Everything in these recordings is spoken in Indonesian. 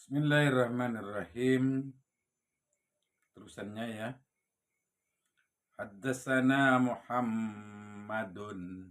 Bismillahirrahmanirrahim. Terusannya ya. Haddatsana Muhammadun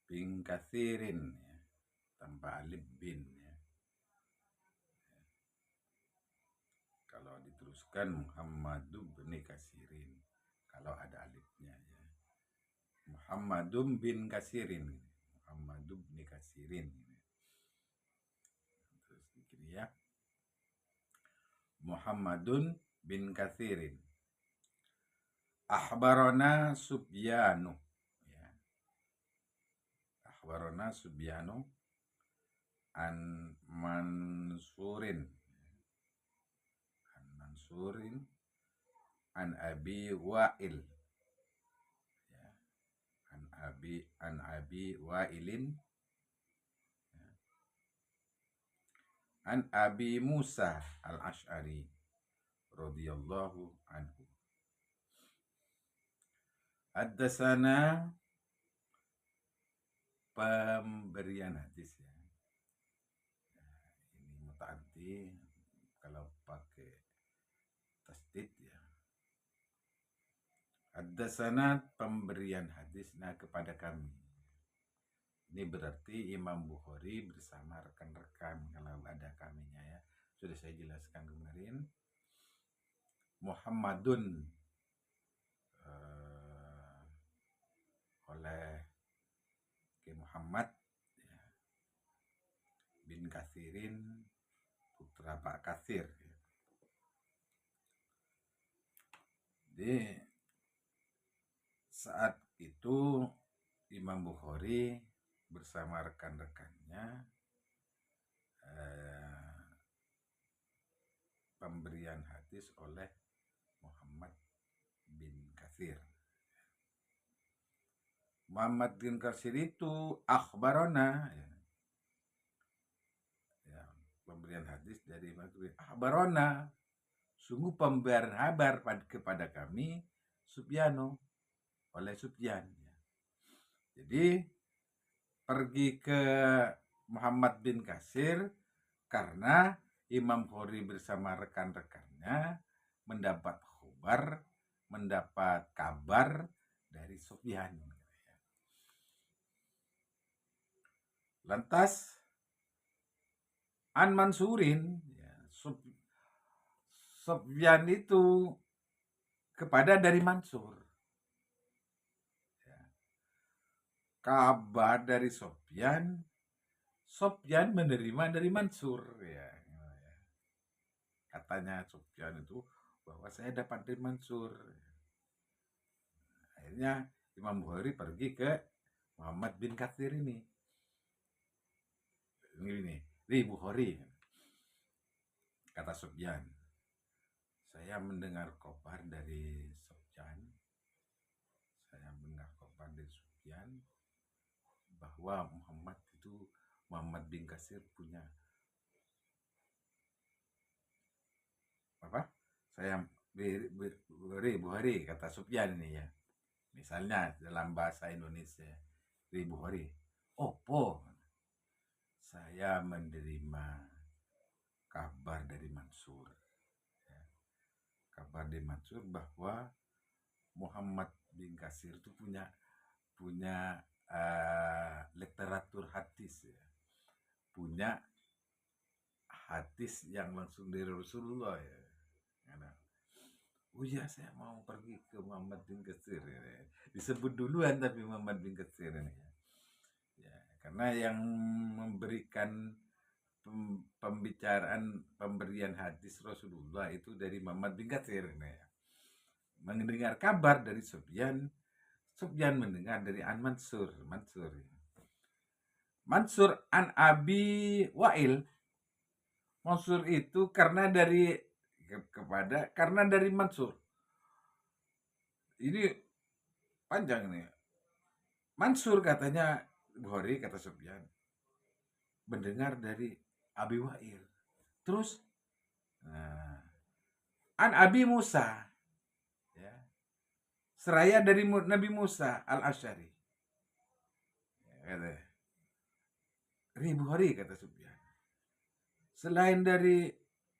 bin Katsirin ya. Tanpa alif bin ya. Kalau diteruskan Muhammadun bin Katsirin. Kalau ada alifnya ya. Muhammadun bin Katsirin. Muhammadun bin Katsirin. Terus begini ya. Muhammadun bin Katsirin. Akhbarana Subyanu ya. Akhbarana Subyanu an Mansurin an Abi Wa'il ya. an Abi Wa'ilin ya. An Abi Musa al-Ash'ari radhiyallahu anhu. Haddatsana pemberian hadis ya. Ini muta'addi kalau pakai tasdid ya. Haddatsana pemberian hadisnya kepada kami. Ini berarti Imam Bukhari bersama rekan-rekan kalau ada kaminya ya. Sudah saya jelaskan kemarin. Muhammadun oleh Muhammad ya, bin Katsirin putra Pak Katsir ya. Jadi saat itu Imam Bukhari bersama rekan-rekannya pemberian hadis oleh Muhammad bin Katsir. Muhammad bin Katsir itu akhbarona ya. Ya, pemberian hadis dari akhbarona, sungguh pemberian kabar kepada kami Subyano oleh Subyan ya. Jadi pergi ke Muhammad bin Katsir karena Imam Bukhari bersama rekan-rekannya mendapat kabar dari Sufyan. Lantas An Mansurin ya, Sufyan itu kepada dari Mansur ya. Kabar dari Sufyan menerima dari Mansur ya. Katanya Sufyan itu bahwa saya dapat dari Mansur. Akhirnya Imam Bukhari pergi ke Muhammad bin Katsir ini. Ini Bukhari. Kata Sufyan, saya mendengar kabar dari Sufyan bahwa Muhammad bin Katsir punya apa? Saya Bukhari kata Sufyan ini ya. Misalnya dalam bahasa Indonesia, Bukhari. Opo, saya menerima kabar dari Mansur. Ya. Kabar dari Mansur bahwa Muhammad bin Katsir itu punya literatur hadis ya. Punya hadis yang langsung dari Rasulullah ya. Oh ya, saya mau pergi ke Muhammad bin Katsir ya. Disebut duluan tapi Muhammad bin Katsir ini ya. Karena yang memberikan pemberian hadis Rasulullah itu dari Muhammad bin Katsir ya. Mendengar kabar dari Sufyan mendengar dari An Mansur an Abi Wa'il. Mansur itu karena dari Mansur. Ini panjang nih. Mansur katanya Bukhari, kata Sufyan, mendengar dari Abi Wa'il. Terus an Abi Musa ya. Seraya dari Nabi Musa al-Asy'ari. Kata Bukhari, kata Sufyan. Selain dari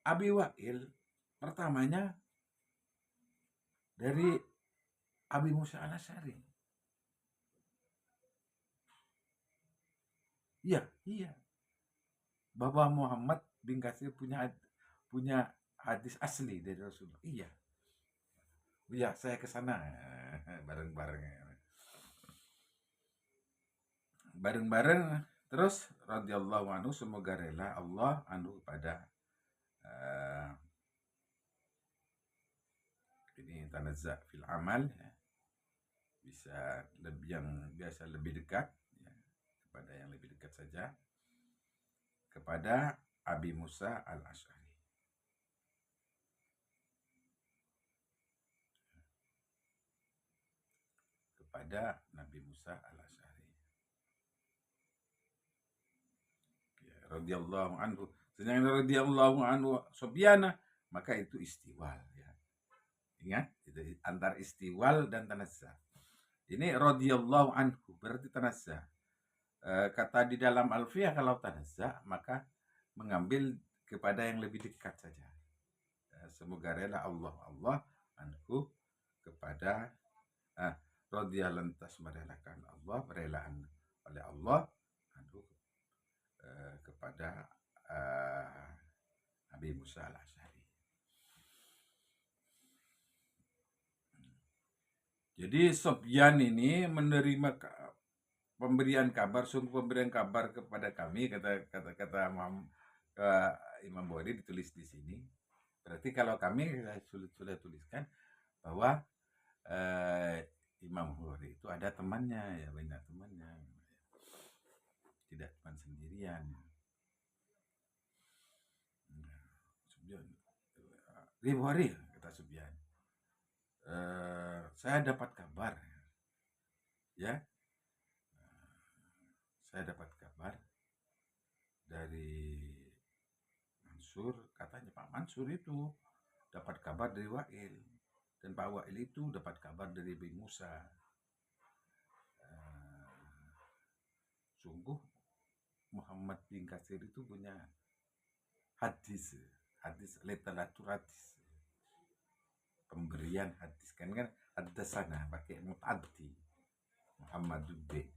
Abi Wa'il, pertamanya dari Abi Musa al-Asy'ari. Iya, iya. Bahwa Muhammad bin Katsir punya hadis asli dari Rasulullah. Iya. Iya, saya ke sana bareng-bareng. Bareng-bareng terus radhiyallahu anhu, semoga rela Allah anhu pada ini tanazza fil amal ya. Bisa lebih yang biasa lebih dekat ya, kepada yang lebih dekat saja, kepada Abi Musa al-Asy'ari. Kepada Nabi Musa al-Asy'ari. Ya, radhiyallahu anhu. Sedangkan radhiyallahu anhu Sufyan, maka itu istiwal ya. Ingat, itu antar istiwal dan tanazza. Ini radhiyallahu anhu berarti tanazza. Kata di dalam Alfiyah kalau tanazza maka mengambil kepada yang lebih dekat saja. Semoga rela Allah anhu kepada radhiya lantas merelakan Allah, merelaan oleh Allah anhu kepada Nabi Musa al-Asy'ari. Jadi Sufyan ini menerima pemberian kabar, sungguh pemberian kabar kepada kami, kata Imam Bukhari ditulis di sini. Berarti kalau kami sudah tuliskan bahwa Imam Bukhari itu ada temannya ya, banyak temannya, tidak cuma sendirian. Di Bukhari kata Sufyan, saya dapat kabar ya, saya dapat kabar dari Mansur, katanya Pak Mansur itu dapat kabar dari Wa'il, dan Pak Wa'il itu dapat kabar dari Abi Musa. Sungguh Muhammad bin Katsir itu punya hadis literatur hadis, pemberian hadis kan ada sana pakai mutaddi Muhammaduddin,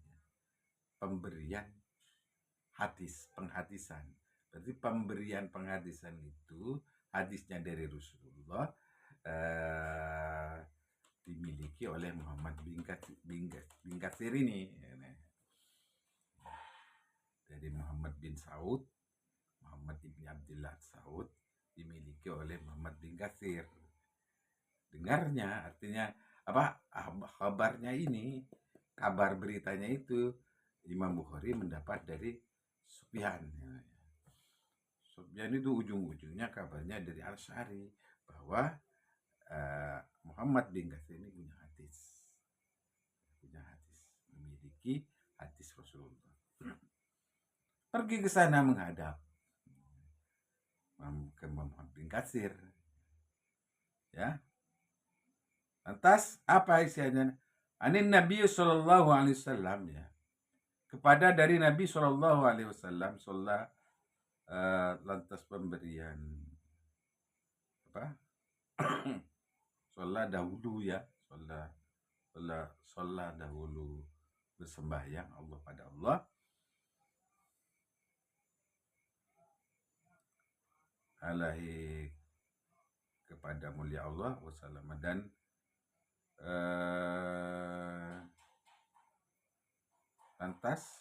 pemberian hadis, penghadisan. Berarti pemberian penghadisan itu hadisnya dari Rasulullah dimiliki oleh Muhammad bin Katsir ini. Dari Muhammad bin Saud, Muhammad bin Abdullah Saud, dimiliki oleh Muhammad bin Katsir. Dengarnya artinya apa? Kabarnya ini, kabar beritanya itu Imam Bukhari mendapat dari Sufyan. Sufyan itu ujung-ujungnya kabarnya dari Al-Asy'ari bahwa Muhammad bin Katsir ini punya hadis, memiliki hadis Rasulullah. Pergi ke sana menghadap ke Muhammad bin Katsir ya. Lantas apa isinya? Anin Nabi sallallahu alaihi wasallam ya. Kepada dari Nabi sallallahu alaihi wasallam, lantas pemberian apa? Sholat dahulu ya, sholat dahulu bersembahyang Allah pada Allah. Alaihi kepada mulia Allah wasallam, dan lantas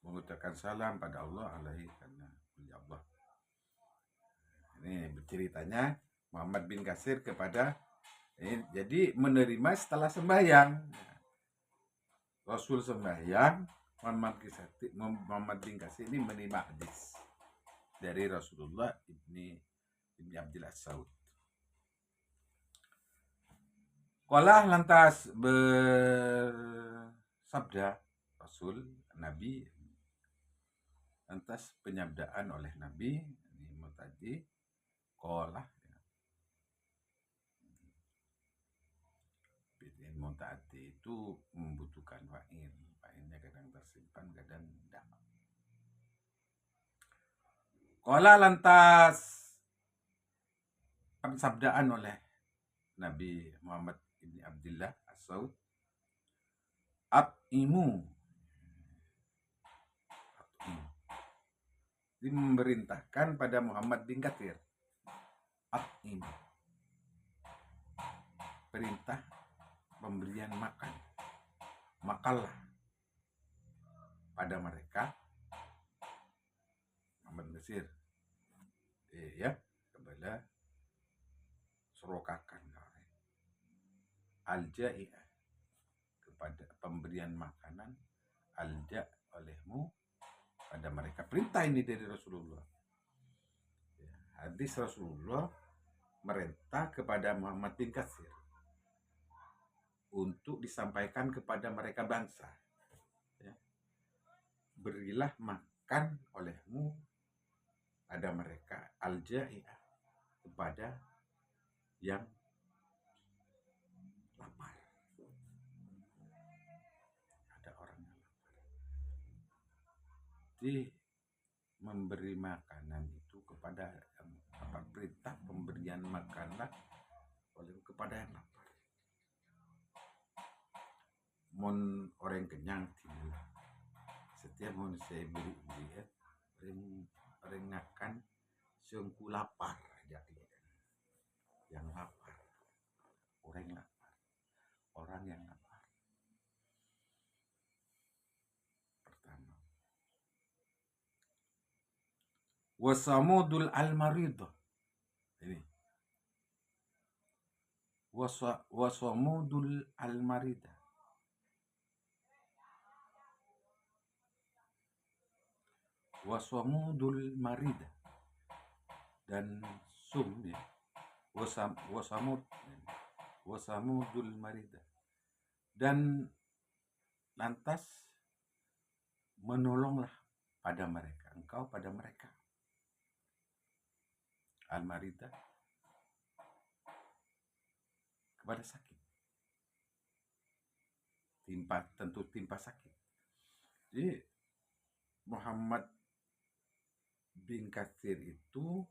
mengucapkan salam pada Allah alaihi karena mulia Allah. Ini ceritanya Muhammad bin Katsir kepada ini, jadi menerima setelah sembahyang. Rasul sembahyang, Muhammad bin Katsir ini menerima hadis dari Rasulullah ibni Abdullah Saud. Qala lantas bersabda Rasul Nabi, lantas penyabdaan oleh Nabi ini tadi qala ya. Muta'addi itu membutuhkan fa'ilnya kadang Qala lantas pensabdaan oleh Nabi Muhammad ibn Abdullah As-Saud, At'imu, dimemerintahkan pada Muhammad bin Katsir. At'imu, perintah pemberian makan, makanlah pada mereka. Muhammad bin Katsir ya kepada serokakan al-ja'i'ah, kepada pemberian makanan alja olehmu pada mereka. Perintah ini dari Rasulullah. Hadis Rasulullah merintah kepada Muhammad bin Katsir untuk disampaikan kepada mereka bangsa. Berilah makan olehmu pada mereka al-ja'i'ah, kepada yang lapar. Ada orang yang lapar. Jadi memberi makanan itu kepada perintah pemberian makanan oleh kepada yang lapar. Mon orang kenyang tidak. Setiap mon saya beri dia orang akan sungguh lapar jadi. Yang lapar, orang lapar, orang yang lapar. Pertama, wasamudul al-maridah. Ini wasamudul al-maridah. Wasamudul maridah dan sum ya. Wasamudul maridah, dan lantas menolonglah pada mereka, engkau pada mereka. Al-maridah, kepada sakit, tentu timpa sakit. Jadi Muhammad bin Katsir itu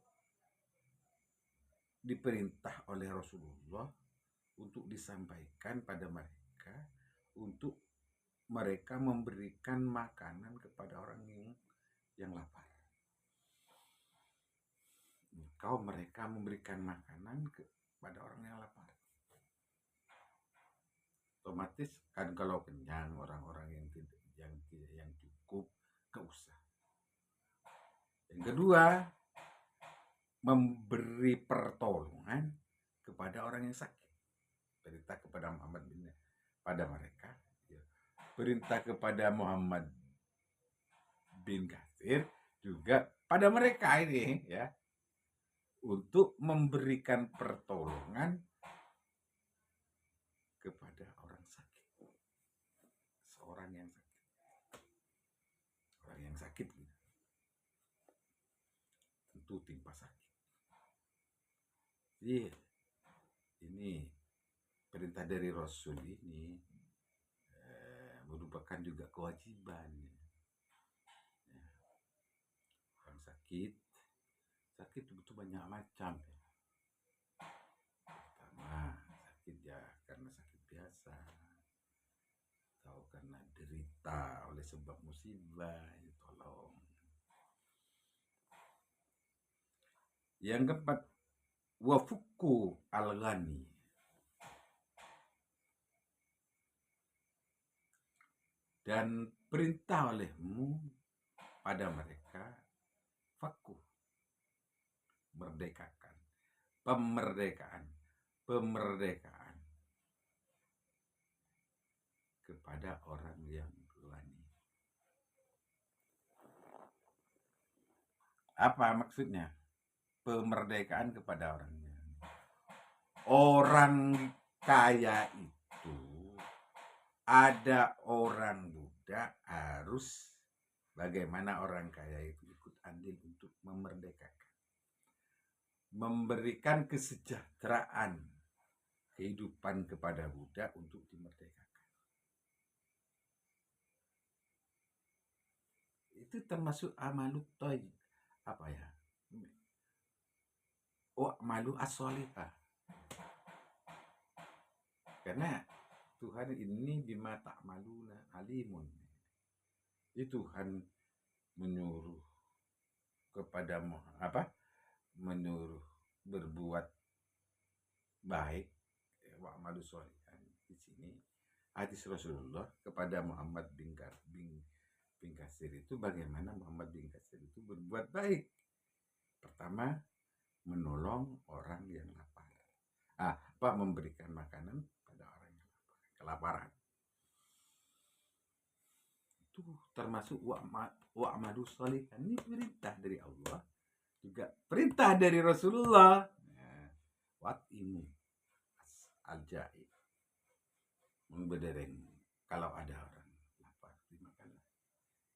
diperintah oleh Rasulullah untuk disampaikan pada mereka, untuk mereka memberikan makanan kepada orang yang lapar. Mereka memberikan makanan kepada orang yang lapar. Otomatis kan kalau kenyang, orang-orang yang cukup gak usah. Yang kedua, memberi pertolongan kepada orang yang sakit. Perintah kepada Muhammad pada mereka. Perintah kepada Muhammad bin Katsir juga pada mereka ini ya, untuk memberikan pertolongan kepada orang sakit. Seorang yang sakit. Orang yang sakit tentu timpa sakit. Jadi ini perintah dari Rasul ini merupakan juga kewajiban. Orang sakit itu banyak macam. Pertama, sakit ya karena sakit biasa, atau karena derita oleh sebab musibah, tolong. Yang keempat, wafuku al-ghani, dan perintah olehmu pada mereka fakku, merdekakan, pemerdekaan kepada orang yang ghani. Apa maksudnya? Pemerdekaan kepada orang yang ghani. Orang kaya itu, ada orang budak, harus bagaimana orang kaya itu ikut andil untuk memerdekakan, memberikan kesejahteraan kehidupan kepada budak untuk dimerdekakan. Itu termasuk amalut thayyib, wa'malu as-sholihah. Karena Tuhan ini bima ta'maluna alimun. Itu Tuhan menyuruh kepadamu menyuruh berbuat baik, wa'malu sholihan. Di sini hadis Rasulullah kepada Muhammad bin Katsir itu, bagaimana Muhammad bin Katsir itu berbuat baik. Pertama, menolong orang yang lapar. Memberikan makanan pada orang yang kelaparan. Itu termasuk wa'malu sholihan. Ini perintah dari Allah, juga perintah dari Rasulullah. Watimu al-ja'i, membedereng, kalau ada orang lapar dimakanlah.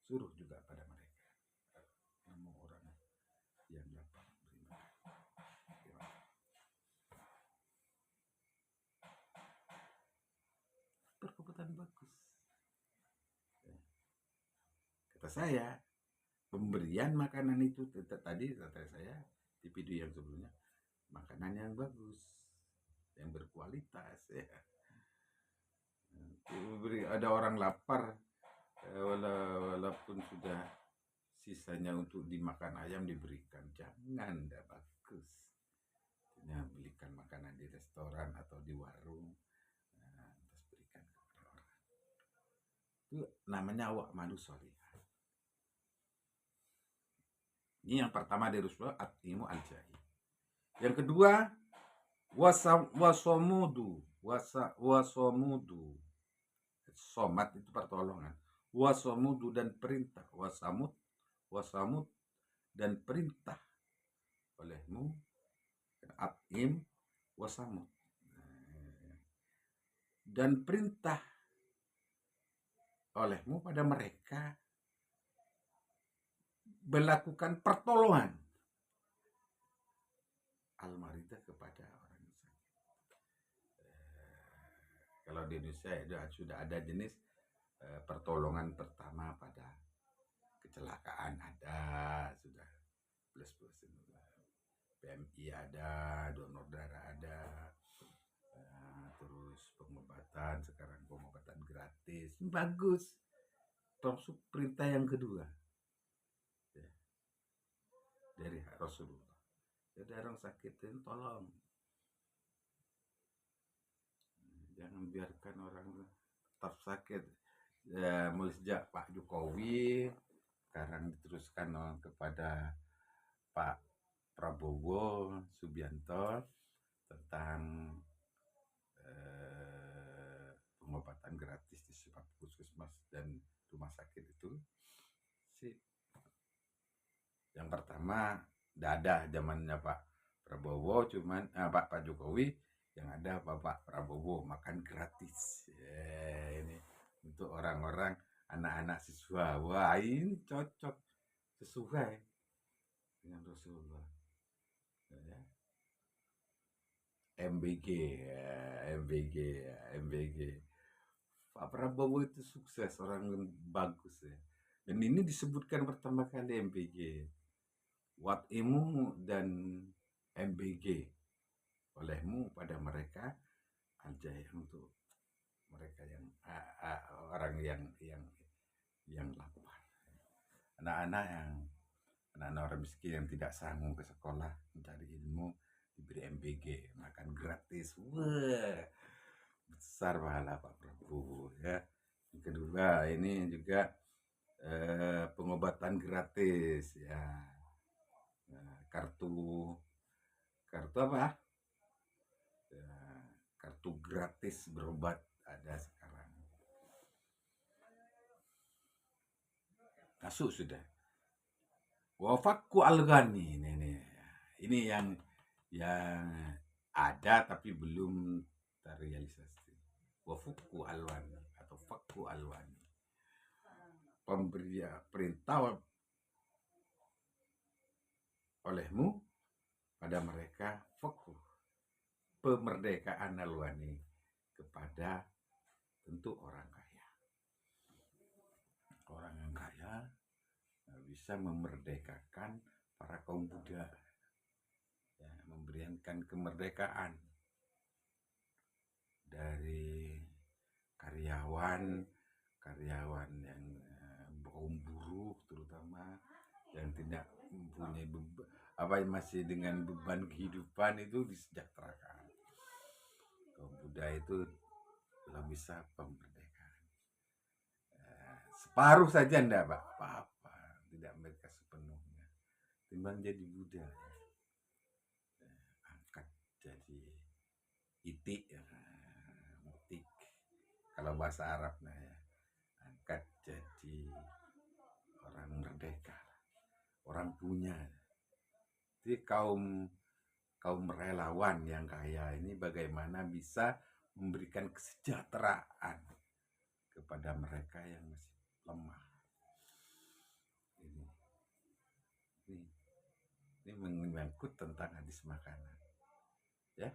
Suruh juga pada mereka, kamu orang yang lapar beri makan. Perbuatan bagus. Kata saya, pemberian makanan itu tadi kata saya di video yang sebelumnya, makanan yang bagus, yang berkualitas ya. Ada orang lapar, walaupun sudah sisanya untuk dimakan ayam diberikan, jangan, tidak bagus. Ya, belikan makanan di restoran atau di warung, terus berikan kepada orang. Itu namanya wa'malu sholihah. Ini yang pertama dari Rasulullah, atimu al-ja'i. Yang kedua, wasomudu. Somat itu pertolongan. Wasomudu dan perintah. Wasamud dan perintah olehmu. Atim wasamud. Dan perintah olehmu pada mereka melakukan pertolongan al-maridah kepada orang yang sakit. Kalau di Indonesia sudah ada jenis pertolongan pertama pada kecelakaan, ada sudah plus PMI ada, donor darah ada, terus pengobatan, sekarang pengobatan gratis, bagus. Termasuk perintah yang kedua ya, dari Rasulullah. Jadi orang sakit itu tolong, jangan biarkan orang tetap sakit. Mulai sejak Pak Jokowi, sekarang diteruskan kepada Pak Prabowo Subianto tentang pengobatan gratis di setiap puskesmas dan rumah sakit itu sih. Yang pertama tidak ada zamannya Pak Prabowo, cuman Pak Jokowi, yang ada Bapak Prabowo makan gratis. Ini untuk orang-orang, anak-anak siswa. Wah, ini cocok, sesuai dengan Rasulullah. MBG. Pak Prabowo itu sukses, orang yang bagus ya. Dan ini disebutkan pertama kali MBG. Watimu dan MBG olehmu pada mereka al-ja'i, untuk mereka yang orang yang lapar, anak-anak orang miskin yang tidak sanggup ke sekolah mencari ilmu, diberi MBG, makan gratis. Wah, besar pahala Pak Prabowo ya. Yang kedua, ini juga pengobatan gratis ya. Kartu apa? Kartu gratis berobat ada sekarang. Masuk sudah. Wafakku al-ghani, ini yang ada tapi belum terrealisasi. Wafakku al-ghani atau fakku al-ghani, pemberi perintah olehmu pada mereka fakku, pemerdekaan al-ghani kepada tentu orang kaya. Orang yang kaya bisa memerdekakan para kaum Buddha, ya, memberikan kemerdekaan dari karyawan yang kaum buruh terutama yang tidak mempunyai masih dengan beban kehidupan itu disejahterakan. Kaum Buddha itu belum bisa pemerdekaan. Separuh saja enggak, Pak. Apa-apa, tidak mereka sepenuhnya. Timbang jadi Buddha, angkat jadi itik, ya. Itik. Kalau bahasa Arabnya, ya, angkat jadi orang merdeka, orang punya. Jadi kaum relawan yang kaya ini bagaimana bisa memberikan kesejahteraan kepada mereka yang masih lemah. Ini menyangkut tentang hadis makanan, ya.